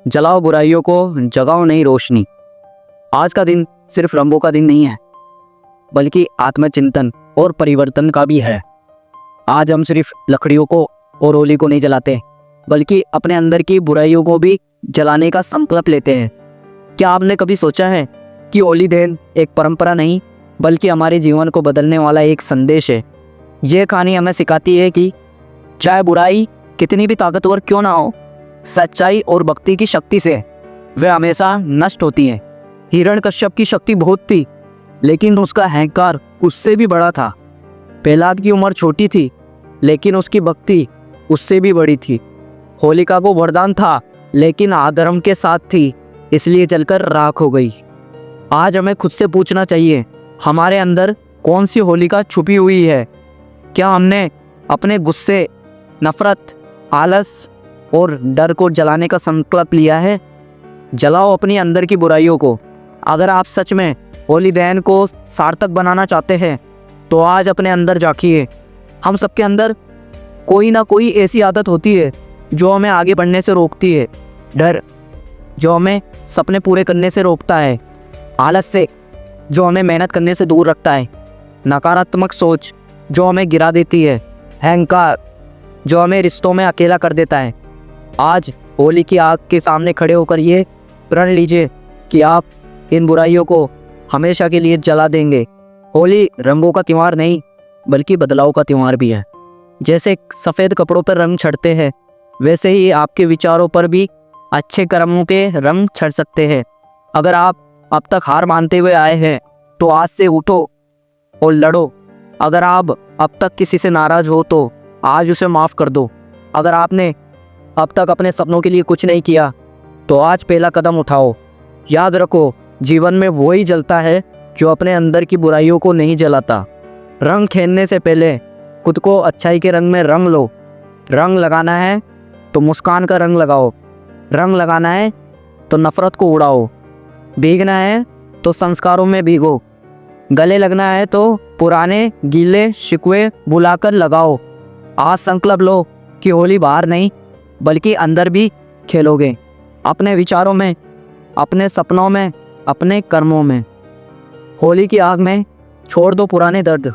जलाओ बुराइयों को, जगाओ नई रोशनी। आज का दिन सिर्फ रंगों का दिन नहीं है, बल्कि आत्मचिंतन और परिवर्तन का भी है। आज हम सिर्फ लकड़ियों को और होली को नहीं जलाते, बल्कि अपने अंदर की बुराइयों को भी जलाने का संकल्प लेते हैं। क्या आपने कभी सोचा है कि होली दहन एक परंपरा नहीं, बल्कि हमारे जीवन को बदलने वाला एक संदेश है। ये कहानी हमें सिखाती है कि चाहे बुराई कितनी भी ताकतवर क्यों ना हो, सच्चाई और भक्ति की शक्ति से वे हमेशा नष्ट होती हैं। हिरण्यकश्यप की शक्ति बहुत थी, लेकिन उसका अहंकार उससे भी बड़ा था। प्रहलाद की उम्र छोटी थी, लेकिन उसकी भक्ति उससे भी बड़ी थी। होलिका को वरदान था, लेकिन अधर्म के साथ थी, इसलिए जलकर राख हो गई। आज हमें खुद से पूछना चाहिए, हमारे अंदर कौन सी होलिका छुपी हुई है? क्या हमने अपने गुस्से, नफरत, आलस और डर को जलाने का संकल्प लिया है? जलाओ अपनी अंदर की बुराइयों को। अगर आप सच में होली दहन को सार्थक बनाना चाहते हैं, तो आज अपने अंदर झांकिए। हम सबके अंदर कोई ना कोई ऐसी आदत होती है जो हमें आगे बढ़ने से रोकती है। डर जो हमें सपने पूरे करने से रोकता है, आलस्य जो हमें मेहनत करने से दूर रखता है, नकारात्मक सोच जो हमें गिरा देती है, अहंकार जो हमें रिश्तों में अकेला कर देता है। आज होली की आग के सामने खड़े होकर ये प्रण लीजिए कि आप इन बुराइयों को हमेशा के लिए जला देंगे। होली रंगों का त्यौहार नहीं, बल्कि बदलाव का त्यौहार भी है। जैसे सफ़ेद कपड़ों पर रंग चढ़ते हैं, वैसे ही आपके विचारों पर भी अच्छे कर्मों के रंग चढ़ सकते हैं। अगर आप अब तक हार मानते हुए आए हैं, तो आज से उठो और लड़ो। अगर आप अब तक किसी से नाराज हो, तो आज उसे माफ़ कर दो। अगर आपने अब तक अपने सपनों के लिए कुछ नहीं किया, तो आज पहला कदम उठाओ। याद रखो, जीवन में वही जलता है जो अपने अंदर की बुराइयों को नहीं जलाता। रंग खेलने से पहले खुद को अच्छाई के रंग में रंग लो। रंग लगाना है तो मुस्कान का रंग लगाओ। रंग लगाना है तो नफ़रत को उड़ाओ। भीगना है तो संस्कारों में भीगो। गले लगना है तो पुराने गीले शिकवे बुलाकर लगाओ। आज संकल्प लो कि होली बाहर नहीं, बल्कि अंदर भी खेलोगे। अपने विचारों में, अपने सपनों में, अपने कर्मों में। होली की आग में छोड़ दो पुराने दर्द।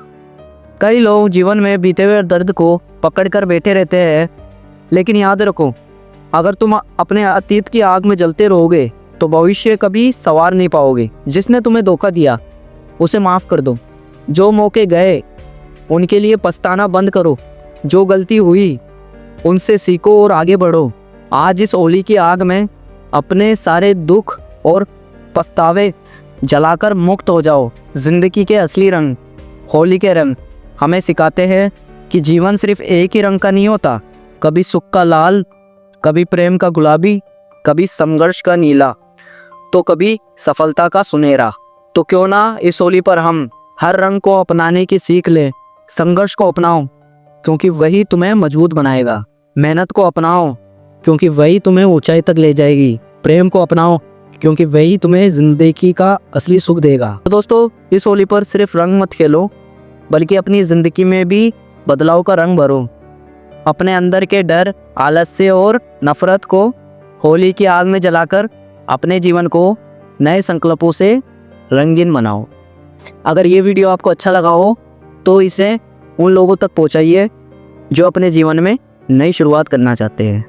कई लोग जीवन में बीते हुए दर्द को पकड़ कर बैठे रहते हैं, लेकिन याद रखो, अगर तुम अपने अतीत की आग में जलते रहोगे, तो भविष्य कभी संवार नहीं पाओगे। जिसने तुम्हें धोखा दिया, उसे माफ़ कर दो। जो मौके गए, उनके लिए पछताना बंद करो। जो गलती हुई, उनसे सीखो और आगे बढ़ो। आज इस होली की आग में अपने सारे दुख और पछतावे जलाकर मुक्त हो जाओ। जिंदगी के असली रंग, होली के रंग, हमें सिखाते हैं कि जीवन सिर्फ एक ही रंग का नहीं होता। कभी सुख का लाल, कभी प्रेम का गुलाबी, कभी संघर्ष का नीला, तो कभी सफलता का सुनहरा। तो क्यों ना इस होली पर हम हर रंग को अपनाने की सीख लें। संघर्ष को अपनाओ, क्योंकि वही तुम्हें मजबूत बनाएगा। मेहनत को अपनाओ, क्योंकि वही तुम्हें ऊंचाई तक ले जाएगी। प्रेम को अपनाओ, क्योंकि वही तुम्हें जिंदगी का असली सुख देगा। तो दोस्तों, इस होली पर सिर्फ रंग मत खेलो, बल्कि अपनी ज़िंदगी में भी बदलाव का रंग भरो। अपने अंदर के डर, आलस्य और नफ़रत को होली की आग में जलाकर अपने जीवन को नए संकल्पों से रंगीन बनाओ। अगर ये वीडियो आपको अच्छा लगा हो, तो इसे उन लोगों तक पहुंचाइए जो अपने जीवन में नई शुरुआत करना चाहते हैं।